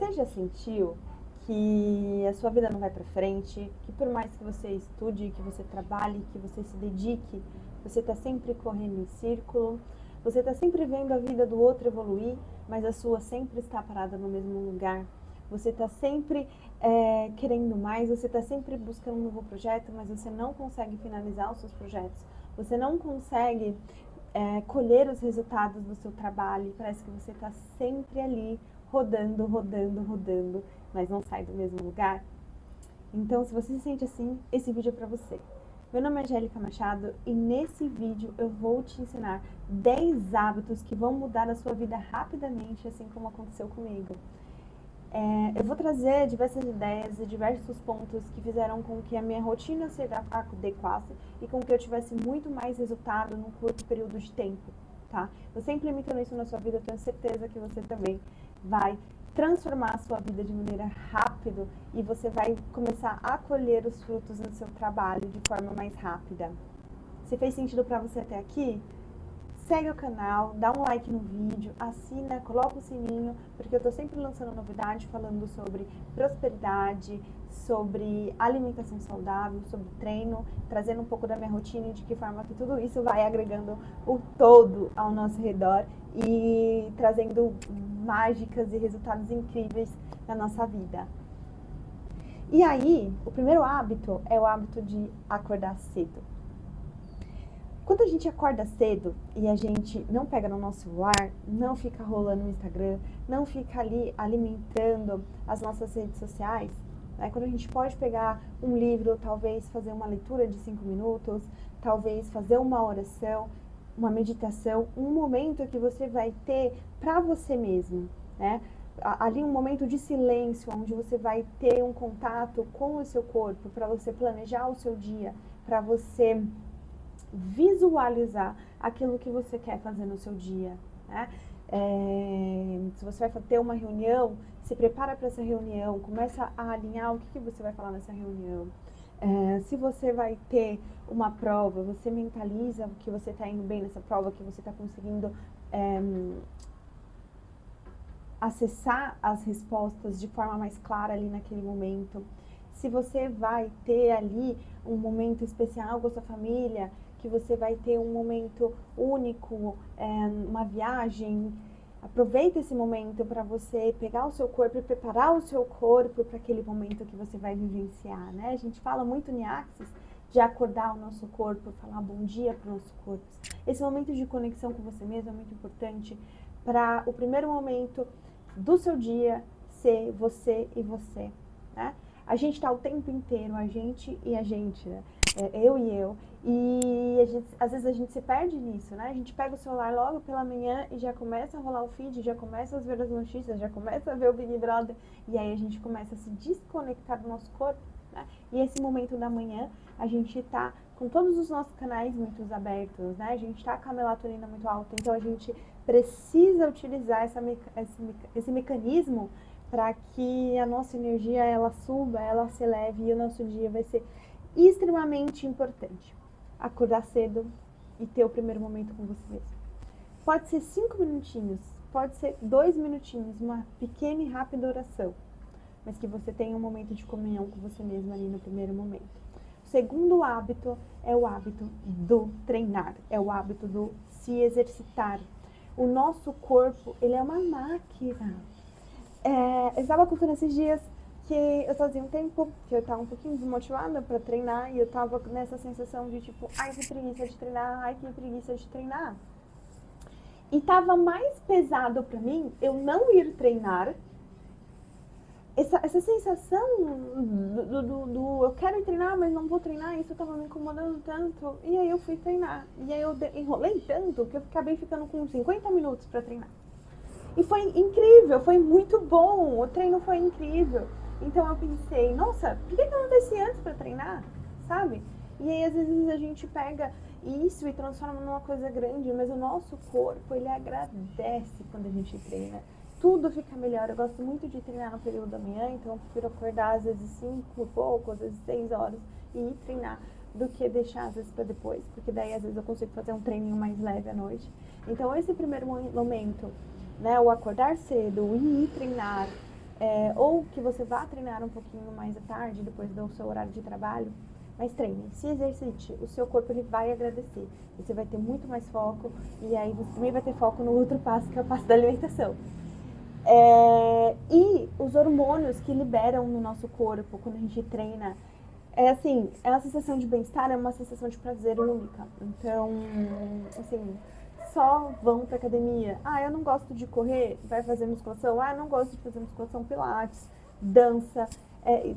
Você já sentiu que a sua vida não vai para frente, que por mais que você estude, que você trabalhe, que você se dedique, você está sempre correndo em círculo, você está sempre vendo a vida do outro evoluir, mas a sua sempre está parada no mesmo lugar. Você está sempre querendo mais, você está sempre buscando um novo projeto, mas você não consegue finalizar os seus projetos. Você não consegue colher os resultados do seu trabalho. Parece que você está sempre ali, rodando, rodando, rodando, mas não sai do mesmo lugar. Então, se você se sente assim, esse vídeo é para você. Meu nome é Angélica Machado e nesse vídeo eu vou te ensinar 10 hábitos que vão mudar a sua vida rapidamente, assim como aconteceu comigo. Eu vou trazer diversas ideias e diversos pontos que fizeram com que a minha rotina se adequasse e com que eu tivesse muito mais resultado num curto período de tempo, tá? Você implementando isso na sua vida, eu tenho certeza que você também vai transformar a sua vida de maneira rápida e você vai começar a colher os frutos do seu trabalho de forma mais rápida. Se fez sentido para você até aqui? Segue o canal, dá um like no vídeo, assina, coloca o sininho, porque eu tô sempre lançando novidade, falando sobre prosperidade, sobre alimentação saudável, sobre treino, trazendo um pouco da minha rotina e de que forma que tudo isso vai agregando o todo ao nosso redor e trazendo mágicas e resultados incríveis na nossa vida. E aí, o primeiro hábito é o hábito de acordar cedo. Quando a gente acorda cedo e a gente não pega no nosso celular, não fica rolando no Instagram, não fica ali alimentando as nossas redes sociais, né? Quando a gente pode pegar um livro, talvez fazer uma leitura de 5 minutos, talvez fazer uma oração, uma meditação, um momento que você vai ter para você mesmo, né? Ali um momento de silêncio, onde você vai ter um contato com o seu corpo, para você planejar o seu dia, para você visualizar aquilo que você quer fazer no seu dia, né? Se você vai ter uma reunião, se prepara para essa reunião, começa a alinhar o que você vai falar nessa reunião. Se você vai ter uma prova, você mentaliza que você está indo bem nessa prova, que você está conseguindo acessar as respostas de forma mais clara ali naquele momento. Se você vai ter ali um momento especial com a sua família, que você vai ter um momento único, uma viagem, aproveita esse momento para você pegar o seu corpo e preparar o seu corpo para aquele momento que você vai vivenciar, né? A gente fala muito em Axis de acordar o nosso corpo, falar bom dia para o nosso corpo. Esse momento de conexão com você mesmo é muito importante para o primeiro momento do seu dia ser você e você, né? A gente está o tempo inteiro, a gente e a gente, né? Eu e eu. E às vezes a gente se perde nisso, né? A gente pega o celular logo pela manhã e já começa a rolar o feed, já começa a ver as notícias, já começa a ver o Big Brother. E aí a gente começa a se desconectar do nosso corpo, né? E esse momento da manhã, a gente tá com todos os nossos canais muito abertos, né? A gente tá com a melatonina muito alta, então a gente precisa utilizar esse mecanismo para que a nossa energia ela suba, ela se eleve e o nosso dia vai ser extremamente importante. Acordar cedo e ter o primeiro momento com você mesmo. Pode ser 5 minutinhos, pode ser 2 minutinhos, uma pequena e rápida oração, mas que você tenha um momento de comunhão com você mesmo ali no primeiro momento. O segundo hábito é o hábito do treinar, é o hábito do se exercitar. O nosso corpo, ele é uma máquina. Eu estava contando esses dias que eu fazia um tempo que eu estava um pouquinho desmotivada para treinar e eu estava nessa sensação de tipo, ai que preguiça de treinar, ai que preguiça de treinar. E estava mais pesado para mim eu não ir treinar. Essa sensação do eu quero treinar, mas não vou treinar, isso estava me incomodando tanto. E aí eu fui treinar. E aí eu enrolei tanto que eu acabei ficando com 50 minutos para treinar. E foi incrível, foi muito bom, o treino foi incrível. Então eu pensei, nossa, por que eu não desci antes para treinar, sabe? E aí às vezes a gente pega isso e transforma numa coisa grande, mas o nosso corpo, ele agradece quando a gente treina. Tudo fica melhor, eu gosto muito de treinar no período da manhã, então eu prefiro acordar às vezes 5 e pouco, às vezes 6 horas e ir treinar do que deixar às vezes para depois, porque daí às vezes eu consigo fazer um treininho mais leve à noite. Então esse primeiro momento, né, o acordar cedo, o ir treinar, ou que você vá treinar um pouquinho mais à tarde, depois do seu horário de trabalho, mas treine, se exercite, o seu corpo ele vai agradecer, você vai ter muito mais foco, e aí você também vai ter foco no outro passo, que é o passo da alimentação. E os hormônios que liberam no nosso corpo quando a gente treina, assim, é uma sensação de bem-estar, é uma sensação de prazer única. Então, assim, só vão pra academia. Ah, eu não gosto de correr, vai fazer musculação. Ah, eu não gosto de fazer musculação, pilates, dança.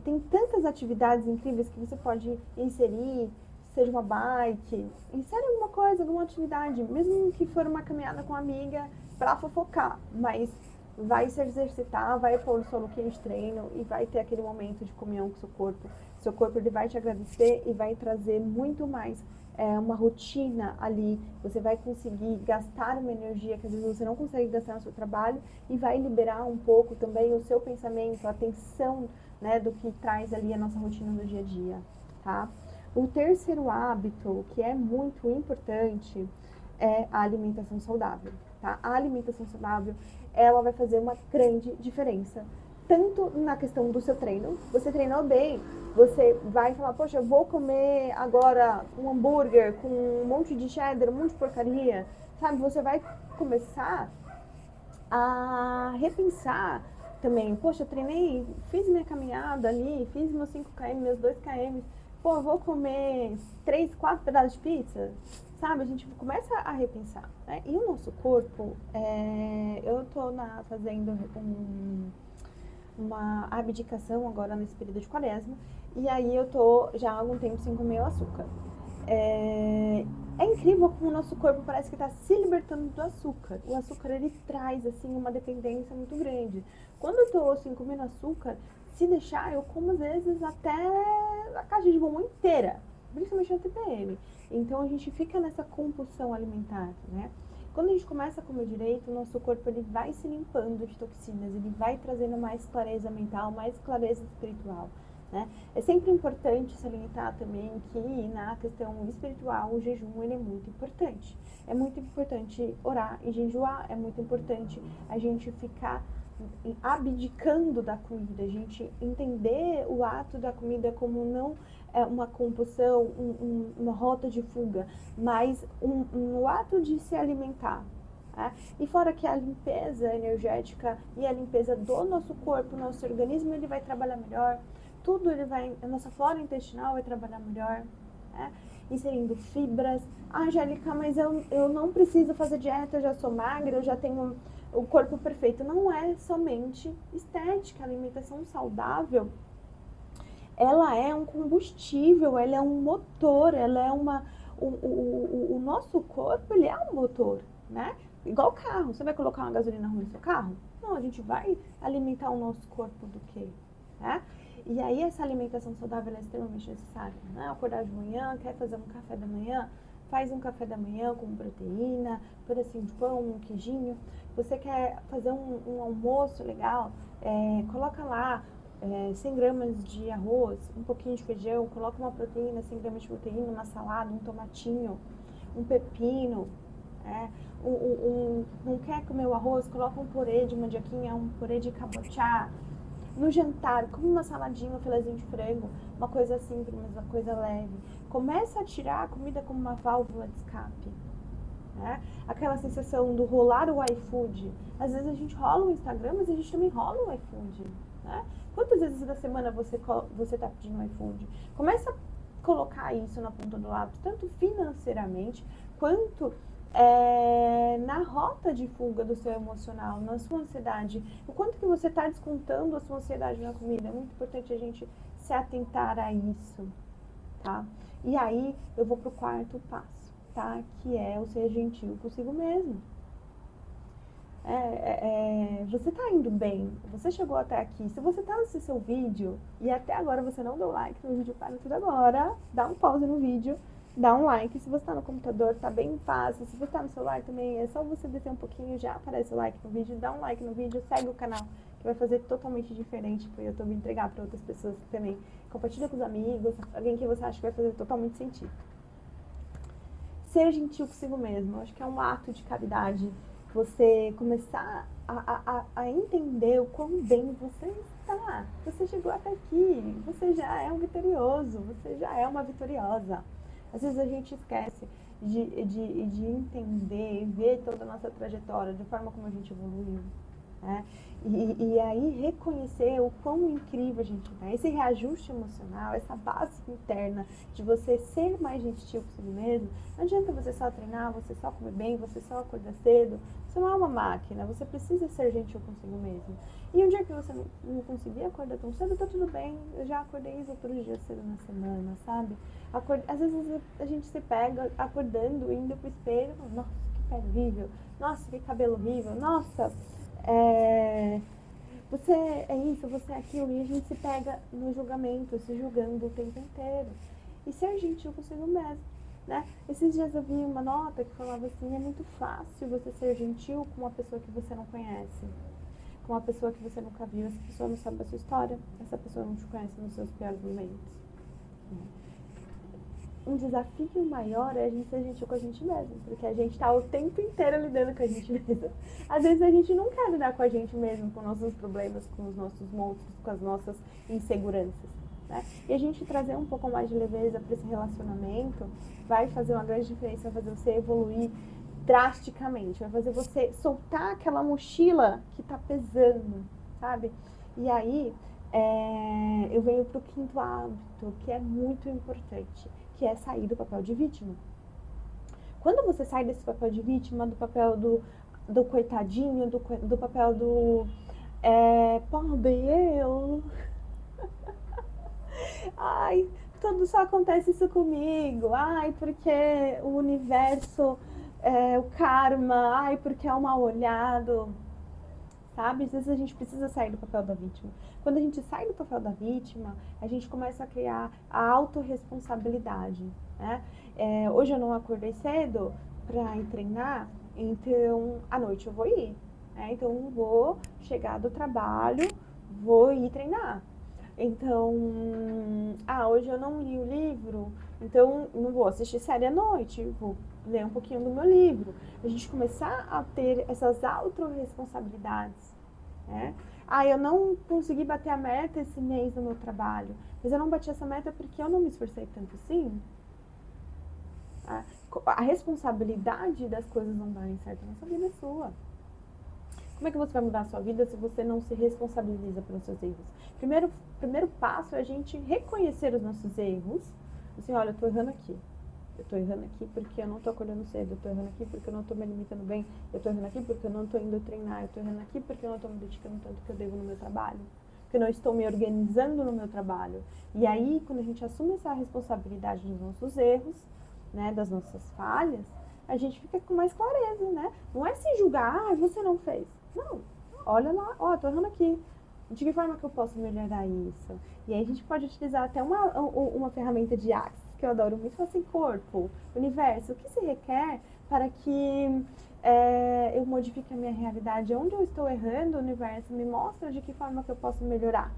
Tem tantas atividades incríveis que você pode inserir, seja uma bike, insere alguma coisa, alguma atividade, mesmo que for uma caminhada com uma amiga pra fofocar, mas vai se exercitar, vai pôr o seu look de treino e vai ter aquele momento de comunhão com o seu corpo. Seu corpo ele vai te agradecer e vai trazer muito mais uma rotina ali. Você vai conseguir gastar uma energia que às vezes você não consegue gastar no seu trabalho e vai liberar um pouco também o seu pensamento, a atenção, né, do que traz ali a nossa rotina no dia a dia, tá? O terceiro hábito, que é muito importante, é a alimentação saudável, tá? A alimentação saudável, ela vai fazer uma grande diferença, tanto na questão do seu treino. Você treinou bem, você vai falar, poxa, eu vou comer agora um hambúrguer com um monte de cheddar, um monte de porcaria, sabe? Você vai começar a repensar também, poxa, eu treinei, fiz minha caminhada ali, fiz meus 5 km, meus 2 km, pô, eu vou comer 3, 4 pedaços de pizza, sabe? A gente começa a repensar, né? E o nosso corpo, eu tô fazendo uma abdicação agora nesse período de quaresma, e aí eu tô já há algum tempo sem comer o açúcar. É incrível como o nosso corpo parece que está se libertando do açúcar. O açúcar, ele traz, assim, uma dependência muito grande. Quando eu tô, assim, comendo açúcar, se deixar, eu como, às vezes, até a caixa de bombom inteira, principalmente na TPM. Então, a gente fica nessa compulsão alimentar, né? Quando a gente começa a comer direito, o nosso corpo, ele vai se limpando de toxinas, ele vai trazendo mais clareza mental, mais clareza espiritual. Né? É sempre importante salientar também que na questão espiritual o jejum ele é muito importante. É muito importante orar e jejuar, é muito importante a gente ficar abdicando da comida, a gente entender o ato da comida como não uma compulsão, uma rota de fuga, mas um ato de se alimentar. Né? E fora que a limpeza energética e a limpeza do nosso corpo, nosso organismo, ele vai trabalhar melhor. Tudo a nossa flora intestinal vai trabalhar melhor, né? Inserindo fibras. Ah, Angélica, mas eu não preciso fazer dieta, eu já sou magra, eu já tenho o corpo perfeito. Não é somente estética, a alimentação saudável, ela é um combustível, ela é um motor, ela é o nosso corpo, ele é um motor, né? Igual carro, você vai colocar uma gasolina ruim no seu carro? Não, a gente vai alimentar o nosso corpo do quê? Né? E aí essa alimentação saudável é extremamente necessária, né? Acordar de manhã, quer fazer um café da manhã, faz um café da manhã com proteína, um pedacinho de pão, um queijinho. Você quer fazer um almoço legal, coloca lá 100 gramas de arroz, um pouquinho de feijão, coloca uma proteína, 100 gramas de proteína, uma salada, um tomatinho, um pepino. Não quer comer o arroz, coloca um purê de mandioquinha, um purê de cabotiá. No jantar, come uma saladinha, um filezinho de frango, uma coisa simples, mas uma coisa leve. Começa a tirar a comida como uma válvula de escape. Né? Aquela sensação do rolar o iFood. Às vezes a gente rola o Instagram, mas a gente também rola o iFood. Né? Quantas vezes da semana você está pedindo iFood? Começa a colocar isso na ponta do lápis, tanto financeiramente, quanto na rota de fuga do seu emocional, na sua ansiedade. O quanto que você está descontando a sua ansiedade na comida. É muito importante a gente se atentar a isso, tá? E aí eu vou pro quarto passo, tá? Que é o ser gentil consigo mesmo. Você tá indo bem, você chegou até aqui. Se você tá nesse seu vídeo e até agora você não deu like no vídeo, para tudo agora, dá um pause no vídeo, dá um like. Se você tá no computador, tá bem fácil. Se você tá no celular também, é só você descer um pouquinho, já aparece o like no vídeo, dá um like no vídeo, segue o canal, que vai fazer totalmente diferente pro YouTube entregar para outras pessoas também. Compartilha com os amigos, alguém que você acha que vai fazer totalmente sentido. Ser gentil consigo mesmo, eu acho que é um ato de caridade Você começar a entender o quão bem você está. Você chegou até aqui, você já é um vitorioso, você já é uma vitoriosa. Às vezes a gente esquece de entender, ver toda a nossa trajetória, de forma como a gente evoluiu. Né? E aí reconhecer o quão incrível a gente é. Esse reajuste emocional, essa base interna de você ser mais gentil consigo mesmo. Não adianta você só treinar, você só comer bem, você só acordar cedo. Você não é uma máquina, você precisa ser gentil consigo mesmo. E um dia que você não conseguir acordar tão cedo, tá tudo bem. Eu já acordei outros dias cedo na semana, sabe? Às vezes a gente se pega acordando, indo pro espelho, nossa, que pele horrível, nossa, que cabelo horrível, nossa, você é isso, você é aquilo, e a gente se pega no julgamento, se julgando o tempo inteiro. E ser gentil consigo mesmo, né? Esses dias eu vi uma nota que falava assim, é muito fácil você ser gentil com uma pessoa que você não conhece, com uma pessoa que você nunca viu, essa pessoa não sabe da sua história, essa pessoa não te conhece nos seus piores momentos. Um desafio maior é a gente ser gentil com a gente mesmo, porque a gente está o tempo inteiro lidando com a gente mesmo. Às vezes a gente não quer lidar com a gente mesmo, com nossos problemas, com os nossos monstros, com as nossas inseguranças. Né? E a gente trazer um pouco mais de leveza para esse relacionamento vai fazer uma grande diferença, vai fazer você evoluir drasticamente, vai fazer você soltar aquela mochila que está pesando, sabe? E aí eu venho para o quinto hábito, que é muito importante, que é sair do papel de vítima. Quando você sai desse papel de vítima, do papel do coitadinho, do papel do pobre eu, ai, tudo só acontece isso comigo, ai, porque o universo, o karma, ai, porque é um mal olhado, sabe? Às vezes a gente precisa sair do papel da vítima. Quando a gente sai do papel da vítima, a gente começa a criar a autorresponsabilidade, né? Hoje eu não acordei cedo para ir treinar, então à noite eu vou ir. Então eu vou chegar do trabalho, vou ir treinar. Então, hoje eu não li o livro, então não vou assistir série à noite, vou ler um pouquinho do meu livro. A gente começar a ter essas autorresponsabilidades, né? Eu não consegui bater a meta esse mês no meu trabalho, mas eu não bati essa meta porque eu não me esforcei tanto assim. A responsabilidade das coisas não darem certo na sua vida é sua. Como é que você vai mudar a sua vida se você não se responsabiliza pelos seus erros? Primeiro passo é a gente reconhecer os nossos erros. Assim, olha, eu tô errando aqui. Eu tô errando aqui porque eu não tô acordando cedo. Eu tô errando aqui porque eu não tô me alimentando bem. Eu tô errando aqui porque eu não tô indo treinar. Eu tô errando aqui porque eu não tô me dedicando tanto que eu devo no meu trabalho. Porque eu não estou me organizando no meu trabalho. E aí, quando a gente assume essa responsabilidade dos nossos erros, né, das nossas falhas, a gente fica com mais clareza, né? Não é se julgar, você não fez. Não, olha lá, tô errando aqui. De que forma que eu posso melhorar isso? E aí a gente pode utilizar até uma ferramenta de Axis, que eu adoro muito, assim, corpo, universo, o que se requer para que eu modifique a minha realidade? Onde eu estou errando, o universo me mostra de que forma que eu posso melhorar.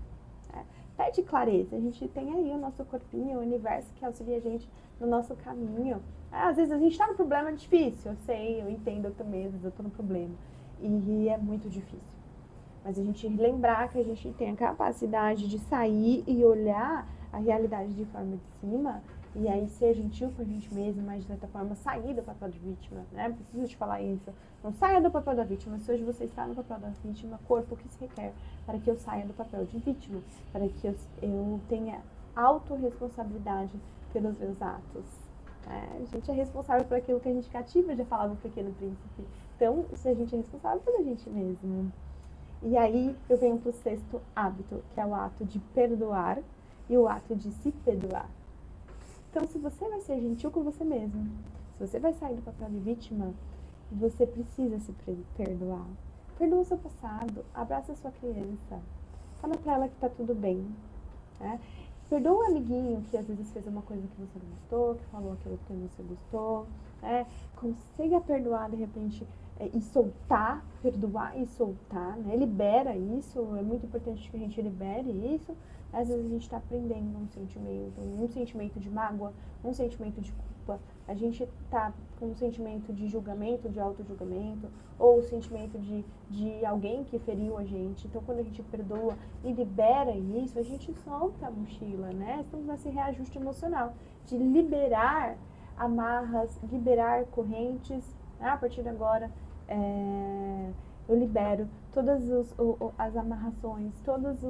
Pede clareza, a gente tem aí o nosso corpinho, o universo que auxilia a gente no nosso caminho. Às vezes a gente tá no problema difícil, eu sei, eu entendo, eu também, às vezes eu tô no problema. E é muito difícil. Mas a gente lembrar que a gente tem a capacidade de sair e olhar a realidade de forma de cima e aí ser gentil com a gente mesmo, mas de certa forma sair do papel de vítima, né? Preciso te falar isso. Não saia do papel da vítima. Se hoje você está no papel da vítima, corpo, o que se requer para que eu saia do papel de vítima? Para que eu tenha autorresponsabilidade pelos meus atos. A gente é responsável por aquilo que a gente cativa, já falava o Pequeno Príncipe. Então, se a gente é responsável pela gente mesmo. E aí eu venho para o sexto hábito, que é o ato de perdoar e o ato de se perdoar. Então, se você vai ser gentil com você mesmo, se você vai sair do papel de vítima, você precisa se perdoar. Perdoa o seu passado, abraça a sua criança, fala pra ela que tá tudo bem. Né? Perdoa o amiguinho que às vezes fez uma coisa que você não gostou, que falou aquilo que você gostou. Consiga perdoar de repente e soltar, perdoar e soltar, né? Libera isso, é muito importante que a gente libere isso. Às vezes a gente está aprendendo um sentimento de mágoa, um sentimento de culpa, culpa, a gente tá com um sentimento de julgamento, de auto-julgamento, ou o sentimento de alguém que feriu a gente. Então, quando a gente perdoa e libera isso, a gente solta a mochila, né? Estamos nesse reajuste emocional, de liberar amarras, liberar correntes. A partir de agora, eu libero todas as amarrações, todos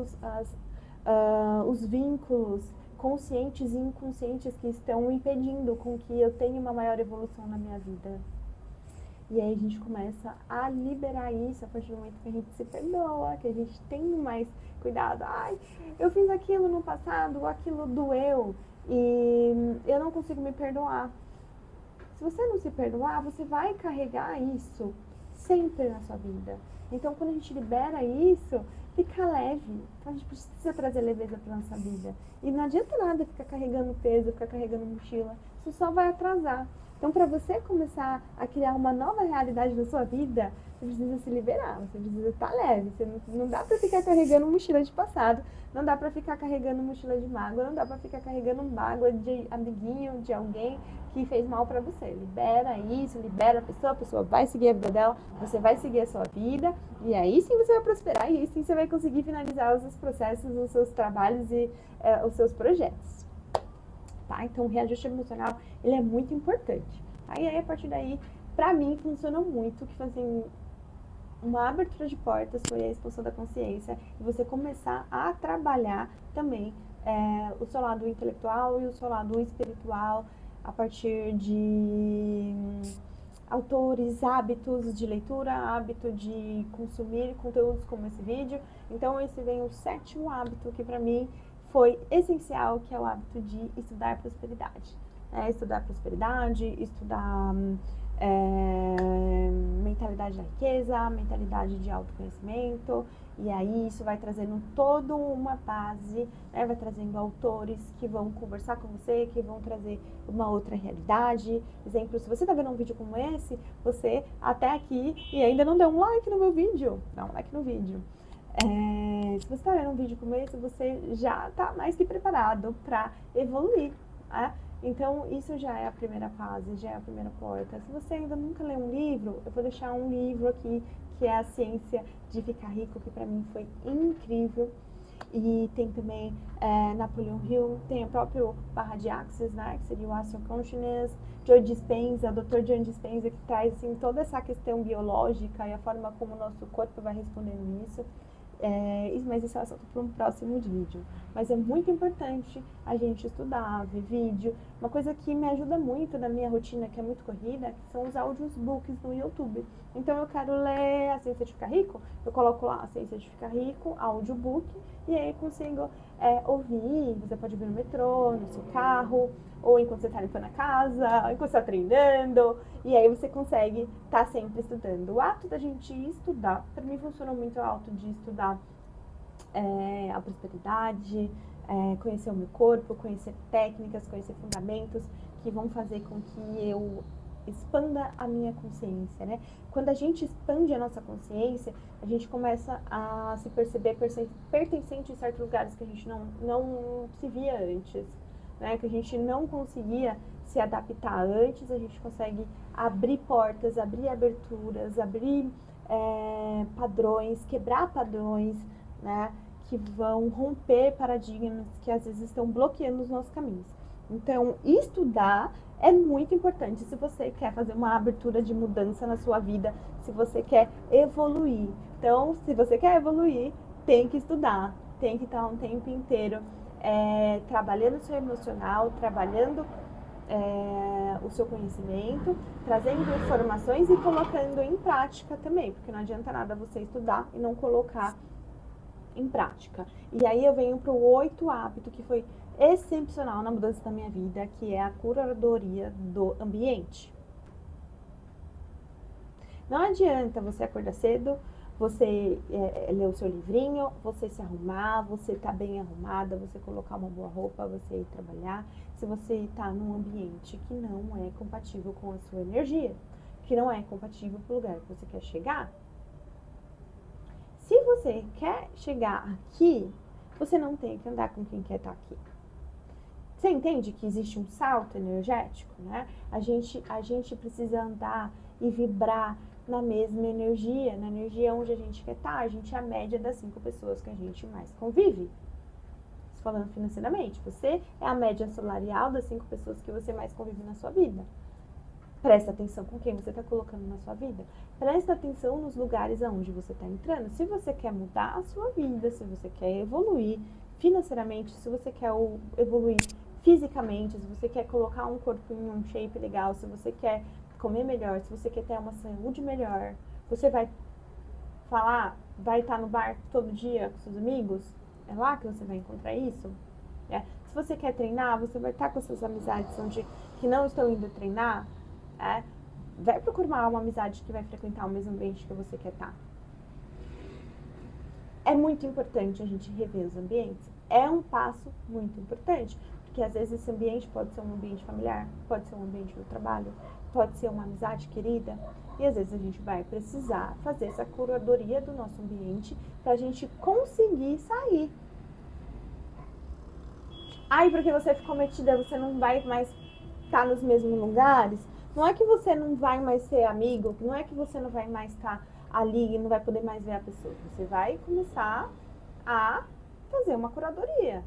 os vínculos conscientes e inconscientes que estão impedindo com que eu tenha uma maior evolução na minha vida. E aí a gente começa a liberar isso a partir do momento que a gente se perdoa, que a gente tem mais cuidado. Ai, eu fiz aquilo no passado, aquilo doeu e eu não consigo me perdoar. Se você não se perdoar, você vai carregar isso sempre na sua vida. Então, quando a gente libera isso, fica leve. Então, a gente precisa trazer leveza para nossa vida. E não adianta nada ficar carregando peso, ficar carregando mochila. Isso só vai atrasar. Então, para você começar a criar uma nova realidade na sua vida, você precisa se liberar, você precisa estar leve. Você não dá para ficar carregando mochila de passado, não dá para ficar carregando mochila de mágoa, não dá para ficar carregando mágoa de amiguinho, de alguém que fez mal para você. Libera isso, libera a pessoa vai seguir a vida dela, você vai seguir a sua vida, e aí sim você vai prosperar, e aí sim você vai conseguir finalizar os seus processos, os seus trabalhos e os seus projetos. Tá? Então, o reajuste emocional, ele é muito importante. Tá? E aí, a partir daí, pra mim, funcionou muito, que foi assim, uma abertura de portas, foi a expansão da consciência, e você começar a trabalhar também o seu lado intelectual e o seu lado espiritual, a partir de autores, hábitos de leitura, hábito de consumir conteúdos como esse vídeo. Então, esse vem o 7º hábito que, pra mim, foi essencial, que é o hábito de estudar prosperidade. Estudar prosperidade, estudar mentalidade da riqueza, mentalidade de autoconhecimento, e aí isso vai trazendo toda uma base, né? Vai trazendo autores que vão conversar com você, que vão trazer uma outra realidade. Exemplo, se você está vendo um vídeo como esse, você até aqui e ainda não deu um like no meu vídeo, dá um like no vídeo. Se você está vendo um vídeo como esse, você já está mais que preparado para evoluir, né? Então, isso já é a primeira fase, já é a primeira porta. Se você ainda nunca leu um livro, eu vou deixar um livro aqui, que é A Ciência de Ficar Rico, que para mim foi incrível. E tem também Napoleon Hill, tem o próprio Barra de Axis, né, que seria o Astral Consciousness, Joe Dispenza, Dr. Joe Dispenza, que traz assim, toda essa questão biológica e a forma como o nosso corpo vai respondendo isso. Mas isso é assunto para um próximo vídeo. Mas é muito importante a gente estudar, ver vídeo. Uma coisa que me ajuda muito na minha rotina, que é muito corrida, são os audiobooks no YouTube. Então eu quero ler A Ciência de Ficar Rico, eu coloco lá A Ciência de Ficar Rico, audiobook, e aí consigo ouvir. Você pode ouvir no metrô, no seu carro, ou enquanto você está limpando a casa, ou enquanto você está treinando, e aí você consegue estar sempre estudando. O ato da gente estudar, para mim funciona muito o ato de estudar a prosperidade, conhecer o meu corpo, conhecer técnicas, conhecer fundamentos que vão fazer com que eu expanda a minha consciência, né? Quando a gente expande a nossa consciência, a gente começa a se perceber pertencente em certos lugares que a gente não se via antes, né? Que a gente não conseguia se adaptar antes, a gente consegue abrir portas, abrir aberturas, abrir padrões, quebrar padrões, né? Que vão romper paradigmas que às vezes estão bloqueando os nossos caminhos. Então, estudar é muito importante se você quer fazer uma abertura de mudança na sua vida, se você quer evoluir. Então, se você quer evoluir, tem que estudar, tem que estar um tempo inteiro trabalhando o seu emocional, trabalhando o seu conhecimento, trazendo informações e colocando em prática também, porque não adianta nada você estudar e não colocar em prática. E aí eu venho para o 8º hábito que foi excepcional na mudança da minha vida, que é a curadoria do ambiente. Não adianta você acordar cedo, você ler o seu livrinho, você se arrumar, você estar bem arrumada, você colocar uma boa roupa, você ir trabalhar, se você está num ambiente que não é compatível com a sua energia, que não é compatível com o lugar que você quer chegar. Se você quer chegar aqui, você não tem que andar com quem quer estar aqui. Você entende que existe um salto energético, né? A gente precisa andar e vibrar na mesma energia, na energia onde a gente quer estar. A gente é a média das 5 pessoas que a gente mais convive. Falando financeiramente, você é a média salarial das 5 pessoas que você mais convive na sua vida. Presta atenção com quem você está colocando na sua vida. Presta atenção nos lugares aonde você está entrando. Se você quer mudar a sua vida, se você quer evoluir financeiramente, se você quer evoluir fisicamente, se você quer colocar um corpinho, um shape legal, se você quer comer melhor, se você quer ter uma saúde melhor, você vai vai estar no bar todo dia com seus amigos? É lá que você vai encontrar isso? Se você quer treinar, você vai estar com essas amizades que não estão indo treinar? Vai procurar uma amizade que vai frequentar o mesmo ambiente que você quer estar. É muito importante a gente rever os ambientes. É um passo muito importante, porque às vezes esse ambiente pode ser um ambiente familiar, pode ser um ambiente do trabalho, pode ser uma amizade querida, e às vezes a gente vai precisar fazer essa curadoria do nosso ambiente para a gente conseguir sair. Porque você ficou metida, você não vai mais estar nos mesmos lugares. Não é que você não vai mais ser amigo, não é que você não vai mais estar ali e não vai poder mais ver a pessoa. Você vai começar a fazer uma curadoria.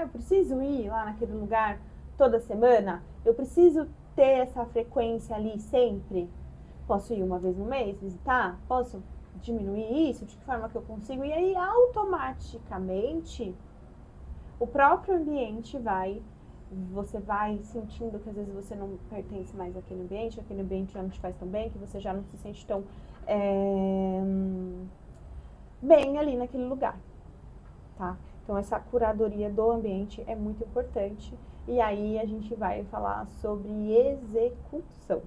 Eu preciso ir lá naquele lugar toda semana? Eu preciso ter essa frequência ali sempre? Posso ir uma vez no mês visitar? Posso diminuir isso? De que forma que eu consigo? E aí, automaticamente, o próprio ambiente você vai sentindo que às vezes você não pertence mais àquele ambiente já não te faz tão bem, que você já não se sente tão bem ali naquele lugar, tá? Então, essa curadoria do ambiente é muito importante. E aí, a gente vai falar sobre execução,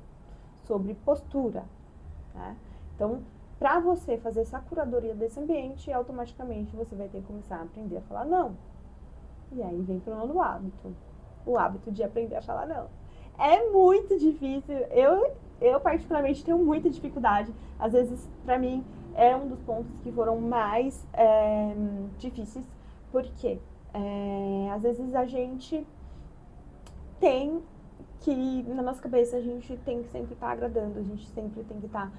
sobre postura, né? Então, para você fazer essa curadoria desse ambiente, automaticamente você vai ter que começar a aprender a falar não. E aí vem pro novo hábito. O hábito de aprender a falar não. É muito difícil. Eu particularmente tenho muita dificuldade. Às vezes, para mim, é um dos pontos que foram mais difíceis. Porque às vezes a gente tem que, na nossa cabeça, a gente tem que sempre estar agradando. A gente sempre tem que estar...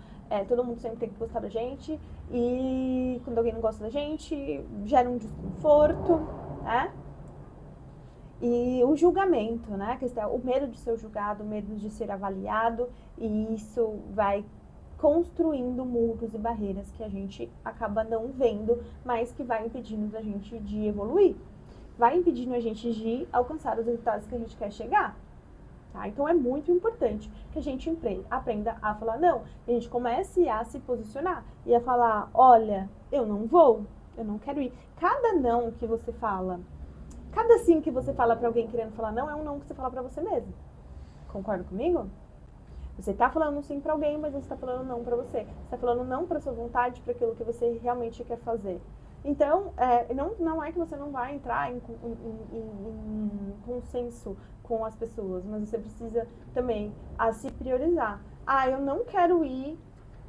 todo mundo sempre tem que gostar da gente. E quando alguém não gosta da gente, gera um desconforto, né? E o julgamento, né? O medo de ser julgado, o medo de ser avaliado, e isso vai construindo muros e barreiras que a gente acaba não vendo, mas que vai impedindo a gente de evoluir, vai impedindo a gente de alcançar os resultados que a gente quer chegar. Tá? Então é muito importante que a gente aprenda a falar não, que a gente comece a se posicionar e a falar, olha, eu não vou, eu não quero ir. Cada não que você fala, cada sim que você fala pra alguém querendo falar não, é um não que você fala pra você mesmo. Concorda comigo? Você tá falando um sim pra alguém, mas você tá falando não pra você. Você tá falando não pra sua vontade, pra aquilo que você realmente quer fazer. Então, não é que você não vai entrar em consenso com as pessoas, mas você precisa também se priorizar. Eu não quero ir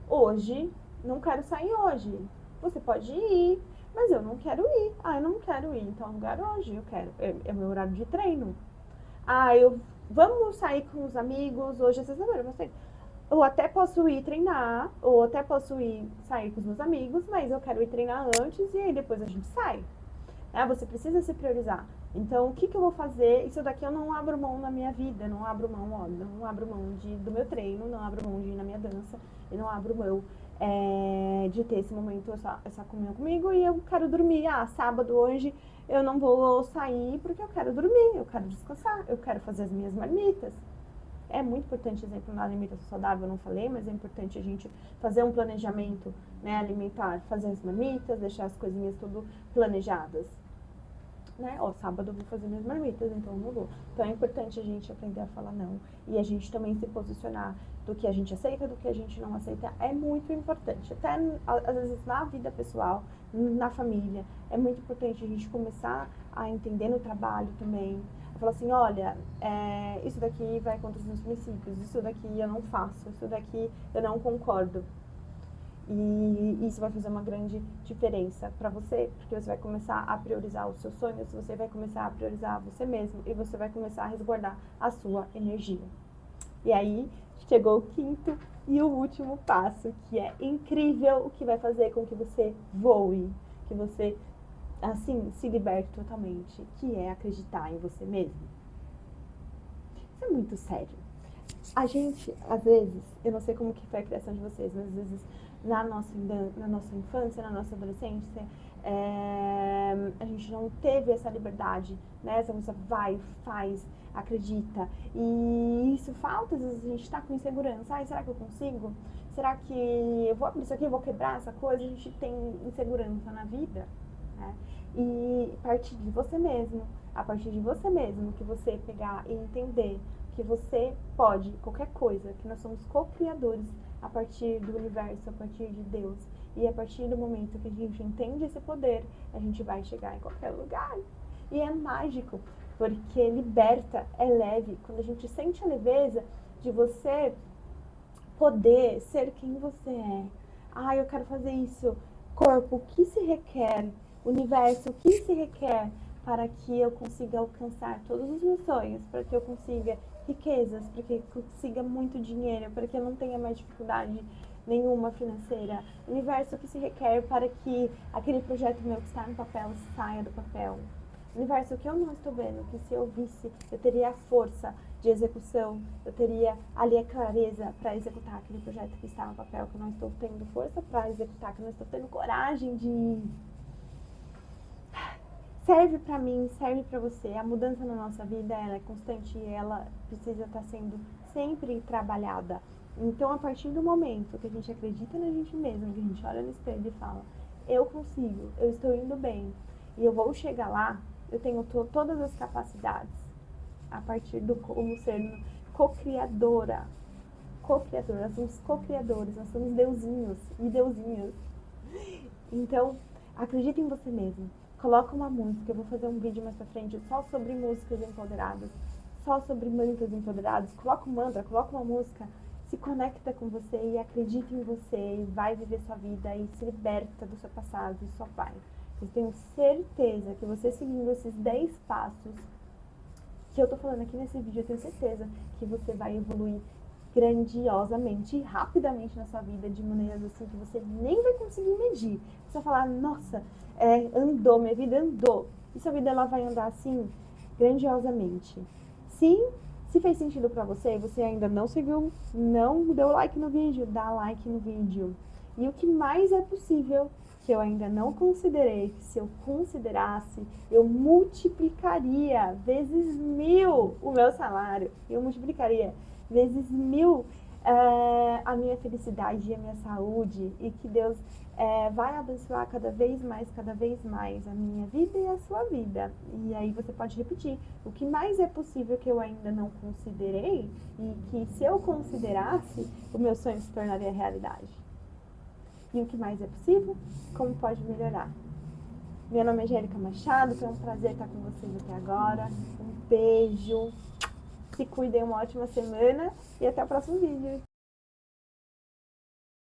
hoje, não quero sair hoje. Você pode ir, mas eu não quero ir. Eu não quero ir em tal lugar hoje, eu quero. É meu horário de treino. Vamos sair com os amigos, hoje é sexta-feira, eu até posso ir treinar, ou até posso ir sair com os meus amigos, mas eu quero ir treinar antes e aí depois a gente sai. Você precisa se priorizar. Então, o que eu vou fazer? Isso daqui eu não abro mão na minha vida, não abro mão do meu treino, não abro mão de ir na minha dança, eu não abro mão de ter esse momento, essa comunhão comigo, e eu quero dormir. Sábado hoje eu não vou sair porque eu quero dormir, eu quero descansar, eu quero fazer as minhas marmitas. É muito importante, exemplo, na alimentação saudável, eu não falei, mas é importante a gente fazer um planejamento, né, alimentar, fazer as marmitas, deixar as coisinhas tudo planejadas. Sábado eu vou fazer minhas marmitas, então eu não vou. Então é importante a gente aprender a falar não. E a gente também se posicionar do que a gente aceita, do que a gente não aceita. É muito importante. Até, às vezes, na vida pessoal, na família, é muito importante a gente começar a entender no trabalho também. Falar assim, olha, isso daqui vai contra os meus princípios, isso daqui eu não faço, isso daqui eu não concordo. E E isso vai fazer uma grande diferença para você, porque você vai começar a priorizar os seus sonhos, você vai começar a priorizar você mesmo e você vai começar a resguardar a sua energia. E aí chegou o quinto e o último passo, que é incrível, o que vai fazer com que você voe, que você, assim, se liberte totalmente, que é acreditar em você mesmo. Isso é muito sério. A gente, às vezes, eu não sei como que foi a criação de vocês, mas às vezes na nossa infância, na nossa adolescência, a gente não teve essa liberdade, né? Essa coisa vai, faz, acredita. E isso falta, às vezes a gente tá com insegurança. Ai, será que eu consigo? Será que eu vou abrir isso aqui, eu vou quebrar essa coisa? A gente tem insegurança na vida, né? E a partir de você mesmo, a partir de você mesmo, que você pegar e entender que você pode qualquer coisa, que nós somos co-criadores a partir do universo, a partir de Deus. E a partir do momento que a gente entende esse poder, a gente vai chegar em qualquer lugar. E é mágico, porque liberta, é leve. Quando a gente sente a leveza de você poder ser quem você é. Ah, eu quero fazer isso. Corpo, o que se requer? Universo, o que se requer para que eu consiga alcançar todos os meus sonhos, para que eu consiga riquezas, para que eu consiga muito dinheiro, para que eu não tenha mais dificuldade nenhuma financeira. Universo, o que se requer para que aquele projeto meu que está no papel saia do papel. Universo, o que eu não estou vendo, que se eu visse, eu teria a força de execução, eu teria ali a clareza para executar aquele projeto que está no papel, que eu não estou tendo força para executar, que eu não estou tendo coragem de... Serve para mim, serve para você. A mudança na nossa vida, ela é constante e ela precisa estar sendo sempre trabalhada. Então, a partir do momento que a gente acredita na gente mesmo, que a gente olha no espelho e fala, eu consigo, eu estou indo bem e eu vou chegar lá, eu tenho todas as capacidades. A partir do como ser co-criadora. Co-criadora, nós somos co-criadores, nós somos deusinhos e deusinhas. Então, acredita em você mesmo. Coloca uma música, eu vou fazer um vídeo mais pra frente só sobre músicas empoderadas, só sobre mantras empoderados. Coloca um mantra, coloca uma música, se conecta com você e acredita em você e vai viver sua vida e se liberta do seu passado e só vai. Eu tenho certeza que você seguindo esses 10 passos que eu tô falando aqui nesse vídeo, eu tenho certeza que você vai evoluir grandiosamente e rapidamente na sua vida, de maneiras assim que você nem vai conseguir medir. Você vai falar, nossa, andou, minha vida andou. E sua vida ela vai andar assim, grandiosamente. Se fez sentido pra você e você ainda não seguiu, não deu like no vídeo, dá like no vídeo. E o que mais é possível, que eu ainda não considerei, que se eu considerasse, eu multiplicaria vezes 1000 o meu salário. Eu multiplicaria vezes 1000 a minha felicidade e a minha saúde. E que Deus vai abençoar cada vez mais a minha vida e a sua vida. E aí você pode repetir. O que mais é possível que eu ainda não considerei e que se eu considerasse, o meu sonho se tornaria realidade. E o que mais é possível? Como pode melhorar? Meu nome é Angélica Machado, foi um prazer estar com vocês até agora. Um beijo, se cuidem, uma ótima semana e até o próximo vídeo.